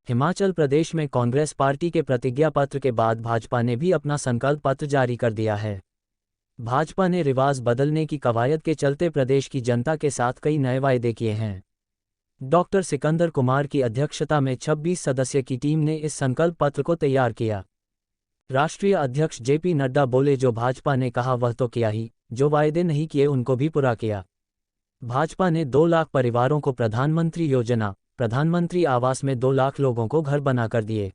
हिमाचल प्रदेश में कांग्रेस पार्टी के प्रतिज्ञा पत्र के बाद भाजपा ने भी अपना संकल्प पत्र जारी कर दिया है। भाजपा ने रिवाज बदलने की कवायद के चलते प्रदेश की जनता के साथ कई नए वायदे किए हैं। डॉक्टर सिकंदर कुमार की अध्यक्षता में 26 सदस्य की टीम ने इस संकल्प पत्र को तैयार किया। राष्ट्रीय अध्यक्ष जेपी नड्डा बोले, जो भाजपा ने कहा वह तो किया ही, जो वायदे नहीं किए उनको भी पूरा किया। भाजपा ने 2 लाख परिवारों को प्रधानमंत्री योजना, प्रधानमंत्री आवास में 2 लाख लोगों को घर बनाकर दिए।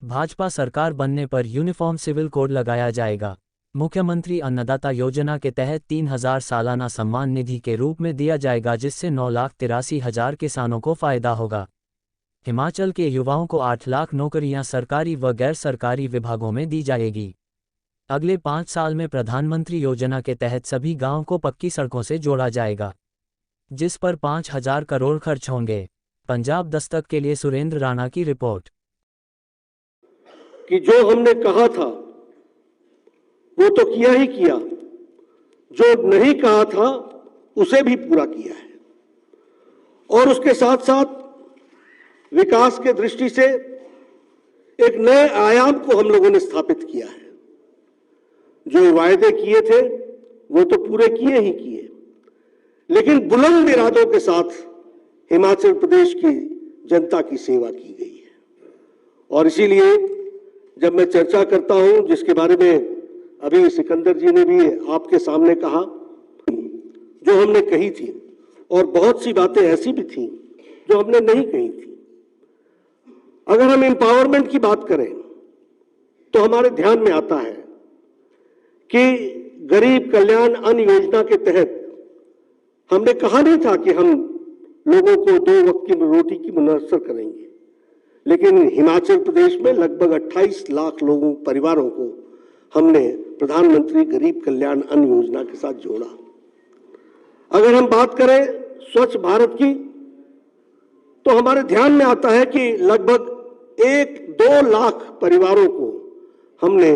भाजपा सरकार बनने पर यूनिफॉर्म सिविल कोड लगाया जाएगा। मुख्यमंत्री अन्नदाता योजना के तहत 3,000 सालाना सम्मान निधि के रूप में दिया जाएगा, जिससे 9,83,000 किसानों को फायदा होगा। हिमाचल के युवाओं को 8 लाख नौकरियां सरकारी व गैर सरकारी विभागों में दी जाएगी। अगले 5 साल में प्रधानमंत्री योजना के तहत सभी गांवों को पक्की सड़कों से जोड़ा जाएगा, जिस पर 5,000 करोड़ खर्च होंगे। पंजाब दस्तक के लिए सुरेंद्र राणा की रिपोर्ट। कि जो हमने कहा था वो तो किया ही किया, जो नहीं कहा था उसे भी पूरा किया है, और उसके साथ साथ विकास के दृष्टि से एक नए आयाम को हम लोगों ने स्थापित किया है। जो वायदे किए थे वो तो पूरे किए ही किए, लेकिन बुलंद इरादों के साथ हिमाचल प्रदेश की जनता की सेवा की गई है। और इसीलिए जब मैं चर्चा करता हूं, जिसके बारे में अभी सिकंदर जी ने भी आपके सामने कहा, जो हमने कही थी, और बहुत सी बातें ऐसी भी थी जो हमने नहीं कही थी। अगर हम एम्पावरमेंट की बात करें तो हमारे ध्यान में आता है कि गरीब कल्याण अन्न योजना के तहत हमने कहा नहीं था कि हम लोगों को 2 वक्त की रोटी की मुयस्सर करेंगे, लेकिन हिमाचल प्रदेश में लगभग 28 लाख लोगों परिवारों को हमने प्रधानमंत्री गरीब कल्याण अन्न योजना के साथ जोड़ा। अगर हम बात करें स्वच्छ भारत की, तो हमारे ध्यान में आता है कि लगभग 1-2 लाख परिवारों को हमने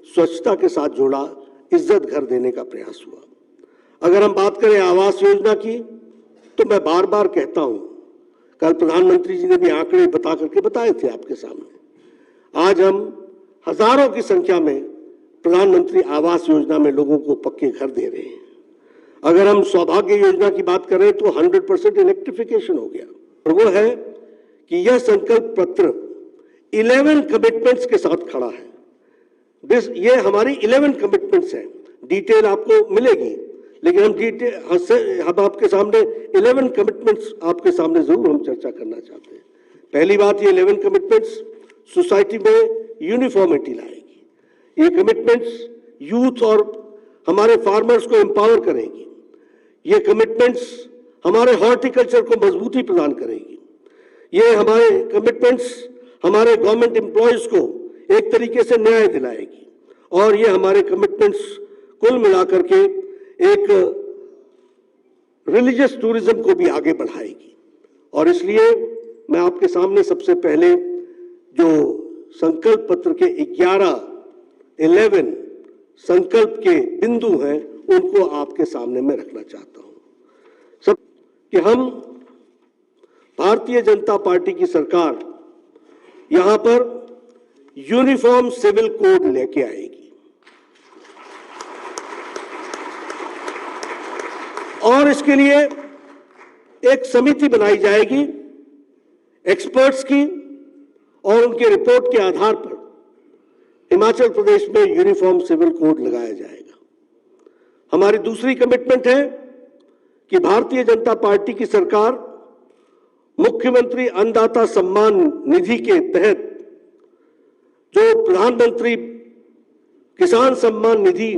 स्वच्छता के साथ जोड़ा, इज्जत घर देने का प्रयास हुआ। अगर हम बात करें आवास योजना की, तो मैं बार बार कहता हूं, कल प्रधानमंत्री जी ने भी आंकड़े बता करके बताए थे आपके सामने। आज हम हजारों की संख्या में प्रधानमंत्री आवास योजना में लोगों को पक्के घर दे रहे हैं। अगर हम सौभाग्य योजना की बात करें तो 100% इलेक्ट्रिफिकेशन हो गया। और वो है कि यह संकल्प पत्र 11 कमिटमेंट्स के साथ खड़ा है। ये हमारी 11 कमिटमेंट्स हैं। डिटेल आपको मिलेगी, लेकिन हम आपके सामने 11 कमिटमेंट्स आपके सामने जरूर हम चर्चा करना चाहते हैं। पहली बात, ये 11 कमिटमेंट्स सोसाइटी में यूनिफॉर्मिटी लाएगी। ये कमिटमेंट्स यूथ और हमारे फार्मर्स को एम्पावर करेगी। ये कमिटमेंट्स हमारे हॉर्टिकल्चर को मजबूती प्रदान करेगी। ये हमारे कमिटमेंट्स हमारे गवर्नमेंट एम्प्लॉयज को एक तरीके से न्याय दिलाएगी, और ये हमारे कमिटमेंट्स कुल मिलाकर के एक रिलीजियस टूरिज्म को भी आगे बढ़ाएगी। और इसलिए मैं आपके सामने सबसे पहले जो संकल्प पत्र के 11 संकल्प के बिंदु हैं उनको आपके सामने मैं रखना चाहता हूं। सब कि हम भारतीय जनता पार्टी की सरकार यहां पर यूनिफॉर्म सिविल कोड लेके आएगी, और इसके लिए एक समिति बनाई जाएगी एक्सपर्ट्स की, और उनके रिपोर्ट के आधार पर हिमाचल प्रदेश में यूनिफॉर्म सिविल कोड लगाया जाएगा। हमारी दूसरी कमिटमेंट है कि भारतीय जनता पार्टी की सरकार मुख्यमंत्री अन्नदाता सम्मान निधि के तहत जो प्रधानमंत्री किसान सम्मान निधि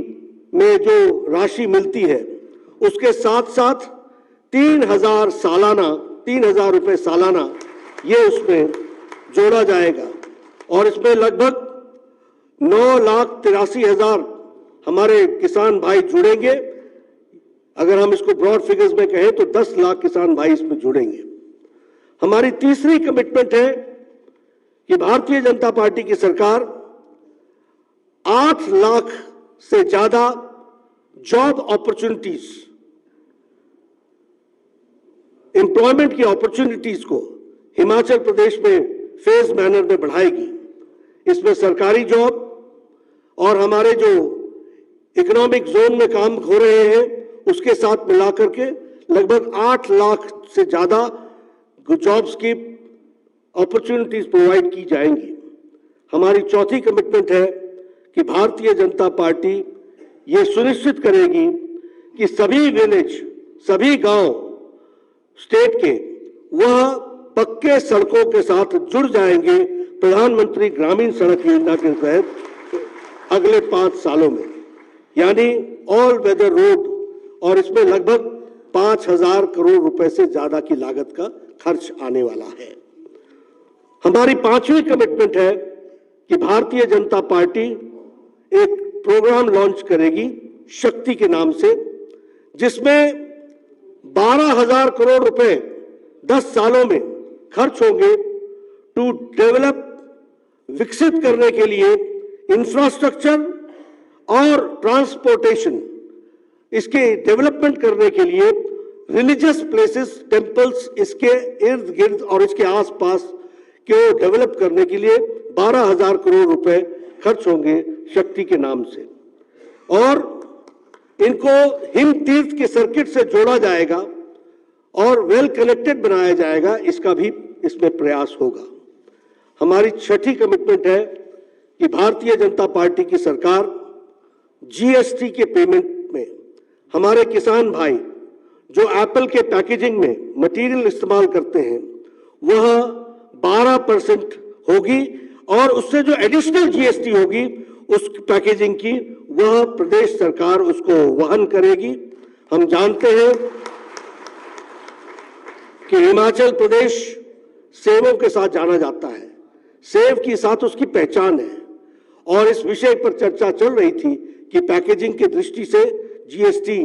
में जो राशि मिलती है, उसके साथ साथ 3,000 रुपए सालाना ये उसमें जोड़ा जाएगा। और इसमें लगभग 9,83,000 हमारे किसान भाई जुड़ेंगे। अगर हम इसको ब्रॉड फिगर्स में कहें तो 10 लाख किसान भाई इसमें जुड़ेंगे। हमारी तीसरी कमिटमेंट है कि भारतीय जनता पार्टी की सरकार 8 लाख से ज्यादा जॉब अपॉर्चुनिटीज, एम्प्लॉयमेंट की अपॉर्चुनिटीज को हिमाचल प्रदेश में फेज मैनर में बढ़ाएगी। इसमें सरकारी जॉब और हमारे जो इकोनॉमिक जोन में काम हो रहे हैं उसके साथ मिलाकर के लगभग 8 लाख से ज्यादा जॉब्स की अपॉर्चुनिटीज प्रोवाइड की जाएंगी। हमारी चौथी कमिटमेंट है कि भारतीय जनता पार्टी ये सुनिश्चित करेगी कि सभी विलेज, सभी गांव स्टेट के वह पक्के सड़कों के साथ जुड़ जाएंगे प्रधानमंत्री ग्रामीण सड़क योजना के तहत अगले 5 सालों में, यानी ऑल वेदर रोड, और इसमें लगभग 5,000 करोड़ रुपए से ज्यादा की लागत का खर्च आने वाला है। हमारी 5वीं कमिटमेंट है कि भारतीय जनता पार्टी एक प्रोग्राम लॉन्च करेगी शक्ति के नाम से, जिसमें 12,000 करोड़ रुपए 10 सालों में खर्च होंगे टू डेवलप, विकसित करने के लिए इंफ्रास्ट्रक्चर और ट्रांसपोर्टेशन, इसके डेवलपमेंट करने के लिए रिलीजियस प्लेसेस, टेम्पल्स, इसके इर्द गिर्द और इसके आसपास को डेवलप करने के लिए 12,000 करोड़ रुपए खर्च होंगे शक्ति के नाम से, और इनको हिम तीर्थ के सर्किट से जोड़ा जाएगा और वेल कनेक्टेड बनाया जाएगा, इसका भी इसमें प्रयास होगा। हमारी 6ठी कमिटमेंट है कि भारतीय जनता पार्टी की सरकार जीएसटी के पेमेंट में हमारे किसान भाई जो एप्पल के पैकेजिंग में मटेरियल इस्तेमाल करते हैं वह 12% होगी, और उससे जो एडिशनल जीएसटी होगी उस पैकेजिंग की वह प्रदेश सरकार उसको वहन करेगी। हम जानते हैं कि हिमाचल प्रदेश सेवों के साथ जाना जाता है, सेव के साथ उसकी पहचान है, और इस विषय पर चर्चा चल रही थी कि पैकेजिंग की दृष्टि से जीएसटी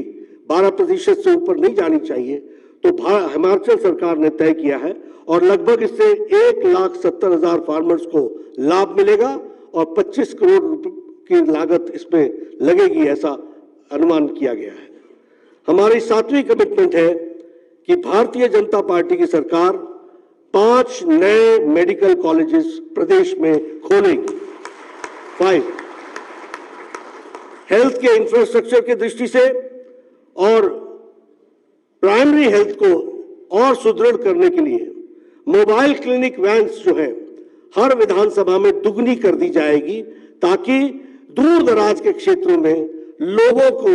12% से ऊपर नहीं जानी चाहिए। तो हिमाचल सरकार ने तय किया है और लगभग इससे 1,70,000 फार्मर्स को लाभ मिलेगा और 25 करोड़ रुपए की लागत इसमें लगेगी, ऐसा अनुमान किया गया है। हमारी 7वीं कमिटमेंट है कि भारतीय जनता पार्टी की सरकार 5 नए मेडिकल कॉलेजेस प्रदेश में खोलेगी। 5 हेल्थ के इंफ्रास्ट्रक्चर की दृष्टि से और प्राइमरी हेल्थ को और सुदृढ़ करने के लिए मोबाइल क्लिनिक वैन्स जो है हर विधानसभा में दुगनी कर दी जाएगी, ताकि दूर दराज के क्षेत्रों में लोगों को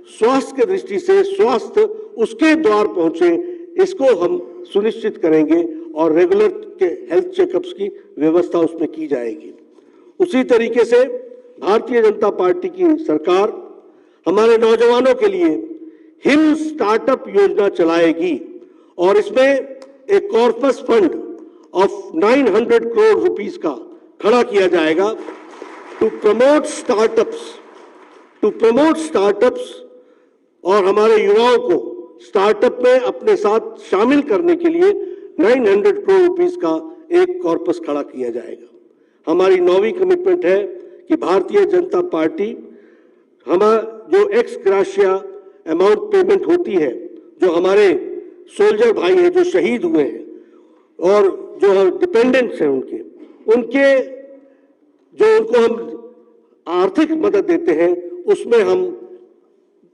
स्वास्थ्य की दृष्टि से स्वास्थ्य उसके द्वार पहुंचे, इसको हम सुनिश्चित करेंगे और रेगुलर के हेल्थ चेकअप्स की व्यवस्था उसमें की जाएगी। उसी तरीके से भारतीय जनता पार्टी की सरकार हमारे नौजवानों के लिए हिम स्टार्टअप योजना चलाएगी, और इसमें एक corpus fund of 900 crore rupees का खड़ा किया जाएगा टू प्रमोट स्टार्टअप्स और हमारे युवाओं को स्टार्टअप में अपने साथ शामिल करने के लिए 900 करोड़ रुपीस का एक कॉर्पस खड़ा किया जाएगा। हमारी 9वीं कमिटमेंट है कि भारतीय जनता पार्टी जो एक्स ग्राशिया अमाउंट पेमेंट होती है, जो हमारे सोल्जर भाई हैं जो शहीद हुए हैं और जो डिपेंडेंट्स हैं उनके जो उनको हम आर्थिक मदद देते हैं उसमें हम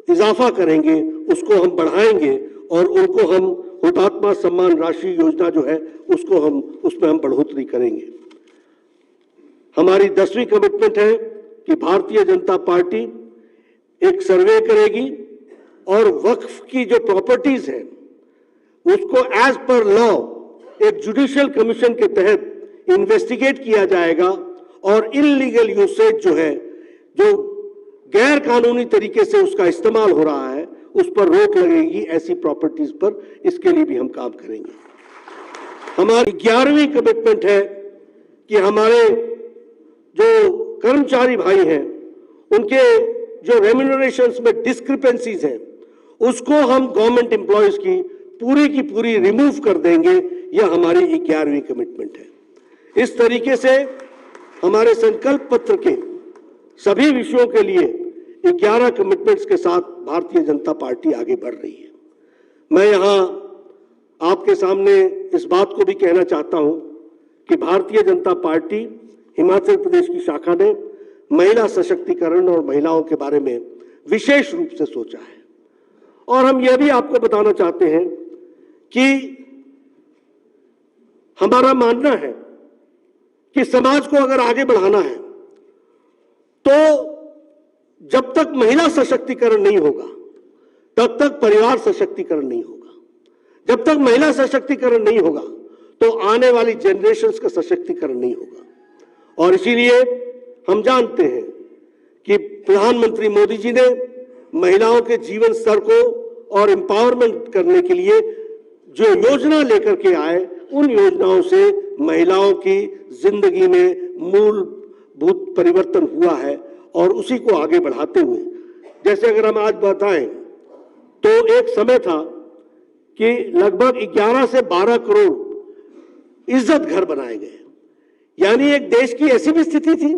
इजाफा करेंगे, उसको हम बढ़ाएंगे और उनको हम हुतात्मा सम्मान राशि योजना जो है उसमें हम बढ़ोतरी करेंगे। हमारी 10वीं कमिटमेंट है कि भारतीय जनता पार्टी एक सर्वे करेगी और वक्फ की जो प्रॉपर्टीज है उसको एज पर लॉ एक जुडिशियल कमीशन के तहत इन्वेस्टिगेट किया जाएगा, और इलीगल यूसेज जो है, जो गैर कानूनी तरीके से उसका इस्तेमाल हो रहा है, उस पर रोक लगेगी ऐसी प्रॉपर्टीज पर। इसके लिए भी हम काम करेंगे। हमारी 11वीं कमिटमेंट है कि हमारे जो कर्मचारी भाई हैं उनके जो रेम्यूनरेशंस में डिस्क्रिपेंसीज हैं उसको हम गवर्नमेंट एम्प्लॉयज की पूरी रिमूव कर देंगे। यह हमारी 11वीं कमिटमेंट है। इस तरीके से हमारे संकल्प पत्र के सभी विषयों के लिए 11 कमिटमेंट्स के साथ भारतीय जनता पार्टी आगे बढ़ रही है। मैं यहां आपके सामने इस बात को भी कहना चाहता हूं कि भारतीय जनता पार्टी हिमाचल प्रदेश की शाखा ने महिला सशक्तिकरण और महिलाओं के बारे में विशेष रूप से सोचा है। और हम यह भी आपको बताना चाहते हैं कि हमारा मानना है कि समाज को अगर आगे बढ़ाना है तो जब तक महिला सशक्तिकरण नहीं होगा तब तक परिवार सशक्तिकरण नहीं होगा। जब तक महिला सशक्तिकरण नहीं होगा तो आने वाली जनरेशन्स का सशक्तिकरण नहीं होगा। और इसीलिए हम जानते हैं कि प्रधानमंत्री मोदी जी ने महिलाओं के जीवन स्तर को और एम्पावरमेंट करने के लिए जो योजना लेकर के आए, उन योजनाओं से महिलाओं की जिंदगी में मूलभूत परिवर्तन हुआ है और उसी को आगे बढ़ाते हुए, जैसे अगर हम आज बताएं तो एक समय था कि लगभग 11 से 12 करोड़ इज्जत घर बनाए गए। यानी एक देश की ऐसी भी स्थिति थी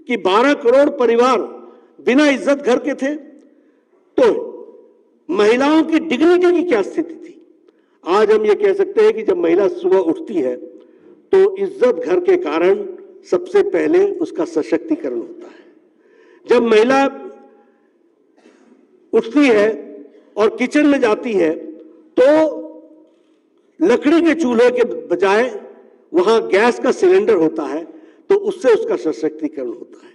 कि 12 करोड़ परिवार बिना इज्जत घर के थे। तो महिलाओं की डिग्निटी की क्या स्थिति थी? आज हम ये कह सकते हैं कि जब महिला सुबह उठती है तो इज्जत घर के कारण सबसे पहले उसका सशक्तिकरण होता है। जब महिला उठती है और किचन में जाती है तो लकड़ी के चूल्हे के बजाय वहां गैस का सिलेंडर होता है, तो उससे उसका सशक्तिकरण होता है।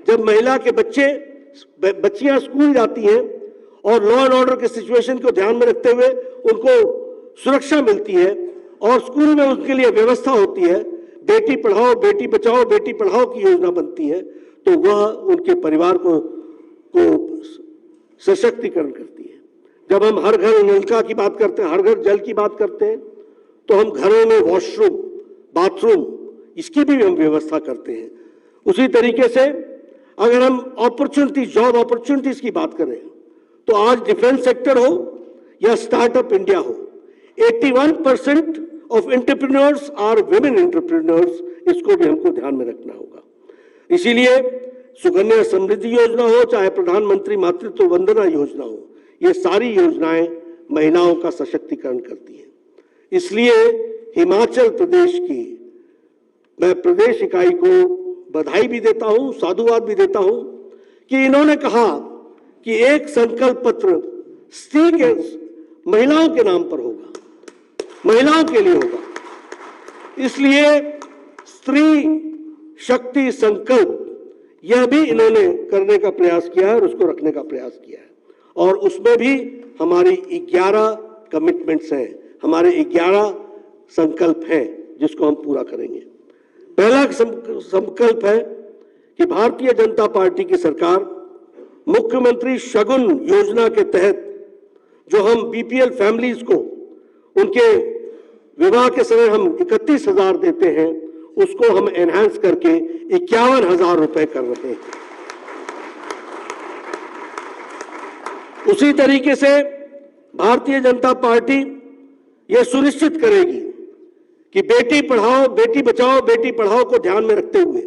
जब महिला के बच्चियां स्कूल जाती हैं और लॉ एंड ऑर्डर के सिचुएशन को ध्यान में रखते हुए उनको सुरक्षा मिलती है और स्कूल में उनके लिए व्यवस्था होती है, बेटी पढ़ाओ बेटी बचाओ बेटी पढ़ाओ की योजना बनती है, तो वह उनके परिवार को सशक्तिकरण करती है। जब हम हर घर नलका की बात करते हैं, हर घर जल की बात करते हैं, तो हम घरों में वॉशरूम बाथरूम इसकी भी हम व्यवस्था करते हैं। उसी तरीके से अगर हम अपॉर्चुनिटीज, जॉब अपॉर्चुनिटीज की बात करें तो आज डिफेंस सेक्टर हो या स्टार्टअप इंडिया हो, 81% of entrepreneurs are women entrepreneurs. इसको भी हमको ध्यान में रखना होगा। इसीलिए सुकन्या समृद्धि योजना हो चाहे प्रधानमंत्री मातृत्व वंदना योजना हो, ये सारी योजनाएं महिलाओं का सशक्तिकरण करती हैं। इसलिए हिमाचल प्रदेश की मैं प्रदेश इकाई को बधाई भी देता हूं, साधुवाद भी देता हूं कि इन्होंने कहा कि एक संकल्प पत्र स्त्री के महिलाओं के नाम पर होगा, महिलाओं के लिए होगा। इसलिए स्त्री शक्ति संकल्प यह भी इन्होंने करने का प्रयास किया है और उसको रखने का प्रयास किया है। और उसमें भी हमारी 11 कमिटमेंट्स हैं, हमारे 11 संकल्प हैं जिसको हम पूरा करेंगे। पहला संकल्प है कि भारतीय जनता पार्टी की सरकार मुख्यमंत्री शगुन योजना के तहत जो हम बीपीएल फैमिलीज को उनके विवाह के समय हम 31,000 देते हैं, उसको हम एनहांस करके 51,000 रुपए कर रहे हैं। उसी तरीके से भारतीय जनता पार्टी यह सुनिश्चित करेगी कि बेटी पढ़ाओ बेटी बचाओ बेटी पढ़ाओ को ध्यान में रखते हुए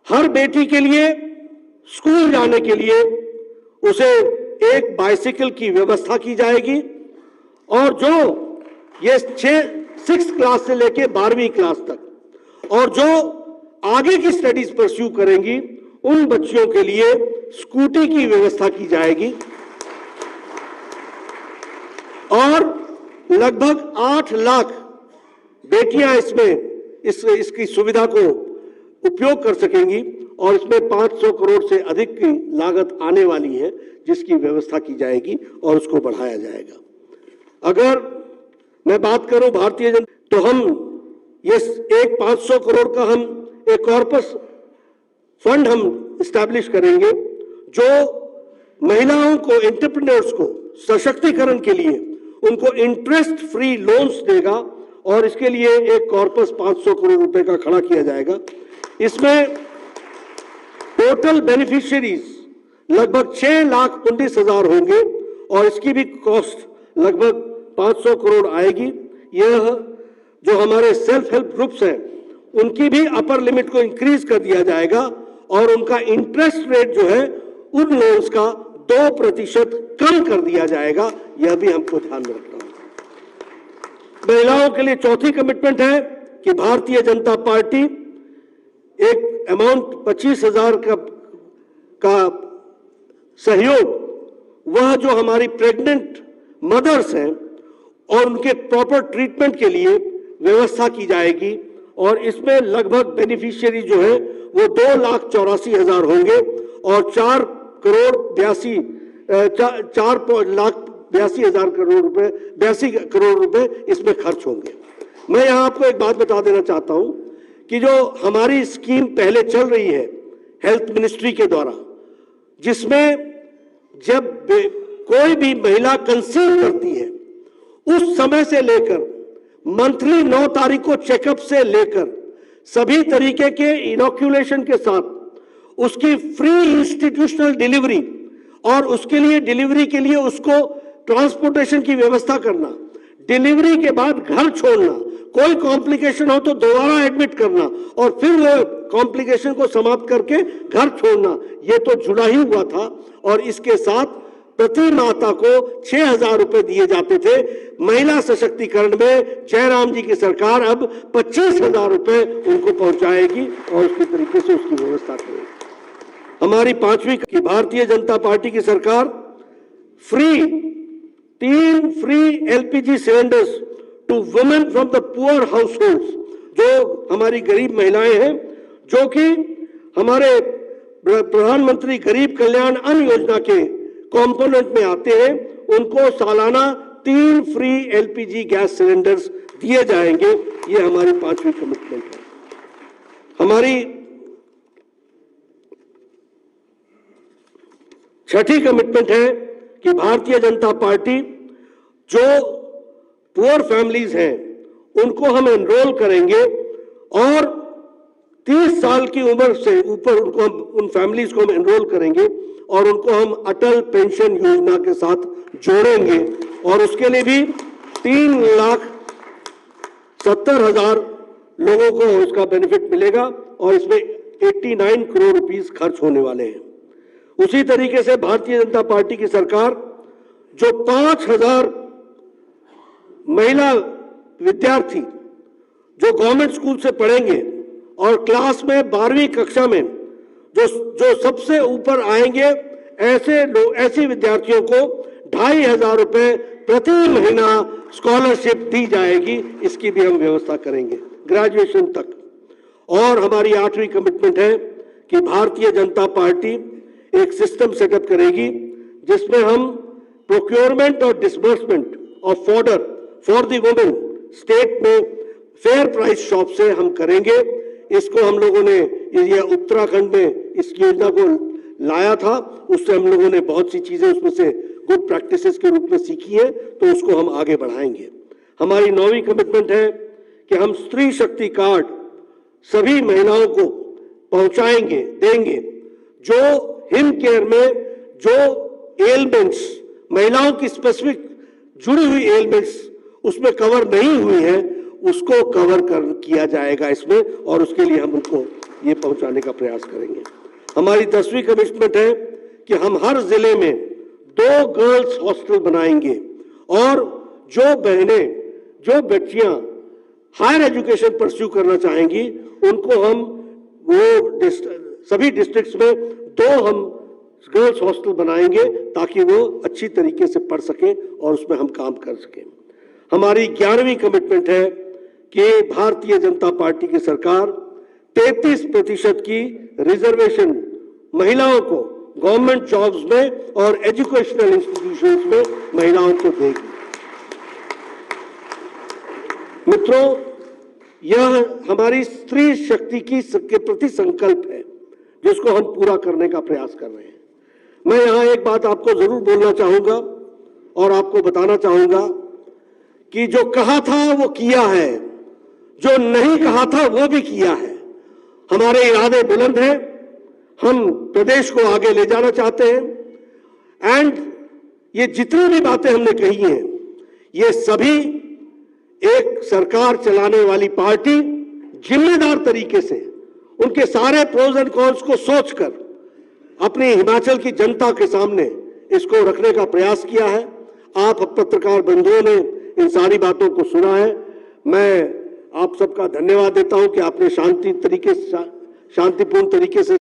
हर बेटी के लिए स्कूल जाने के लिए उसे एक बाइसिकल की व्यवस्था की जाएगी। और जो ये 6 क्लास से लेके 12वीं क्लास तक और जो आगे की स्टडीज परस्यू करेंगी उन बच्चियों के लिए स्कूटी की व्यवस्था की जाएगी। और लगभग 8 लाख बेटियां इसमें इसकी सुविधा को उपयोग कर सकेंगी और इसमें 500 करोड़ से अधिक की लागत आने वाली है जिसकी व्यवस्था की जाएगी और उसको बढ़ाया जाएगा। अगर मैं बात करूं भारतीय जनता, तो हम ये एक 500 करोड़ का हम एक कॉर्पस फंड हम इस्टेब्लिश करेंगे जो महिलाओं को, एंटरप्रेन्योर्स को सशक्तिकरण के लिए उनको इंटरेस्ट फ्री लोन्स देगा और इसके लिए एक कॉर्पस 500 करोड़ रुपए का खड़ा किया जाएगा। इसमें टोटल बेनिफिशियरीज लगभग 6,19,000 होंगे और इसकी भी कॉस्ट लगभग 500 करोड़ आएगी। यह जो हमारे सेल्फ हेल्प ग्रुप्स हैं उनकी भी अपर लिमिट को इंक्रीज कर दिया जाएगा और उनका इंटरेस्ट रेट जो है उन लोन्स का 2% कम कर दिया जाएगा। यह भी हमको ध्यान में रखना होगा। महिलाओं के लिए चौथी कमिटमेंट है कि भारतीय जनता पार्टी एक अमाउंट 25,000 का सहयोग, वह जो हमारी प्रेग्नेंट मदर्स हैं और उनके प्रॉपर ट्रीटमेंट के लिए व्यवस्था की जाएगी। और इसमें लगभग बेनिफिशियरी जो है वो 2,84,000 होंगे और 4,82,00,000 करोड़ रुपए इसमें खर्च होंगे। मैं यहां आपको एक बात बता देना चाहता हूं कि जो हमारी स्कीम पहले चल रही है हेल्थ मिनिस्ट्री के द्वारा, जिसमें जब कोई भी महिला कंसीव करती है उस समय से लेकर मंथली 9 तारीख को चेकअप से लेकर सभी तरीके के इनोक्यूलेशन के साथ उसकी फ्री इंस्टीट्यूशनल डिलीवरी और उसके लिए डिलीवरी के लिए उसको ट्रांसपोर्टेशन की व्यवस्था करना, डिलीवरी के बाद घर छोड़ना, कोई कॉम्प्लिकेशन हो तो दोबारा एडमिट करना और फिर वो कॉम्प्लिकेशन को समाप्त करके घर छोड़ना, ये तो जुड़ा ही हुआ था। और इसके साथ प्रति माता को 6,000 रुपए दिए जाते थे। महिला सशक्तिकरण में जयराम जी की सरकार अब 25,000 रुपए उनको पहुंचाएगी और उसके तरीके से उसकी व्यवस्था करेगी। हमारी 5वीं की भारतीय जनता पार्टी की सरकार 3 free LPG cylinders to women from the poor households, जो हमारी गरीब महिलाएं हैं, जो कि हमारे प्रधानमंत्री गरीब कल्याण अन्न योजना के कंपोनेंट में आते हैं, उनको सालाना 3 फ्री LPG गैस सिलेंडर्स दिए जाएंगे। ये हमारी 5वीं कमिटमेंट है। हमारी 6ठी कमिटमेंट है कि भारतीय जनता पार्टी जो पुअर फैमिलीज हैं उनको हम एनरोल करेंगे और 30 साल की उम्र से ऊपर उनको हम उन फैमिलीज को हम एनरोल करेंगे और उनको हम अटल पेंशन योजना के साथ जोड़ेंगे और उसके लिए भी 3,70,000 लोगों को उसका बेनिफिट मिलेगा और इसमें 89 करोड़ रुपीस खर्च होने वाले हैं। उसी तरीके से भारतीय जनता पार्टी की सरकार जो 5,000 महिला विद्यार्थी जो गवर्नमेंट स्कूल से पढ़ेंगे और क्लास में 12वीं कक्षा में जो सबसे ऊपर आएंगे, ऐसे विद्यार्थियों को 2,500 रुपए प्रति महीना स्कॉलरशिप दी जाएगी। इसकी भी हम व्यवस्था करेंगे ग्रेजुएशन तक। और हमारी 8वीं कमिटमेंट है कि भारतीय जनता पार्टी एक सिस्टम सेटअप करेगी जिसमें हम प्रोक्योरमेंट और disbursement of fodder for the women state में फेयर प्राइस शॉप से हम करेंगे। इसको हम लोगों ने ये उत्तराखंड में इस योजना को लाया था, उससे हम लोगों ने बहुत सी चीजें उसमें से गुड प्रैक्टिसेस के रूप में सीखी है, तो उसको हम आगे बढ़ाएंगे। हमारी 9वीं कमिटमेंट है कि हम स्त्री शक्ति कार्ड सभी महिलाओं को पहुंचाएंगे, देंगे। जो हिम केयर में जो एलिमेंट्स महिलाओं की स्पेसिफिक जुड़ी हुई एलिमेंट्स उसमें कवर नहीं हुई है, उसको कवर किया जाएगा इसमें और उसके लिए हम उनको ये पहुंचाने का प्रयास करेंगे। हमारी 10वीं कमिटमेंट है कि हम हर जिले में 2 गर्ल्स हॉस्टल बनाएंगे और जो बहनें, जो बच्चियां हायर एजुकेशन परस्यू करना चाहेंगी उनको हम वो सभी डिस्ट्रिक्ट्स में 2 हम गर्ल्स हॉस्टल बनाएंगे ताकि वो अच्छी तरीके से पढ़ सकें और उसमें हम काम कर सकें। हमारी 11वीं कमिटमेंट है कि भारतीय जनता पार्टी की सरकार 33% की रिजर्वेशन महिलाओं को गवर्नमेंट जॉब्स में और एजुकेशनल इंस्टीट्यूशंस में महिलाओं को देगी। मित्रों, यह हमारी स्त्री शक्ति के प्रति संकल्प है जिसको हम पूरा करने का प्रयास कर रहे हैं। मैं यहां एक बात आपको जरूर बोलना चाहूंगा और आपको बताना चाहूंगा कि जो कहा था वो किया है, जो नहीं कहा था वो भी किया है। हमारे इरादे बुलंद हैं, हम प्रदेश को आगे ले जाना चाहते हैं एंड ये जितनी भी बातें हमने कही हैं ये सभी एक सरकार चलाने वाली पार्टी जिम्मेदार तरीके से उनके सारे प्रोज एंड कॉन्स को सोचकर अपनी हिमाचल की जनता के सामने इसको रखने का प्रयास किया है। आप पत्रकार बंधुओं ने इन सारी बातों को सुना है। मैं आप सबका धन्यवाद देता हूं कि आपने शांतिपूर्ण तरीके से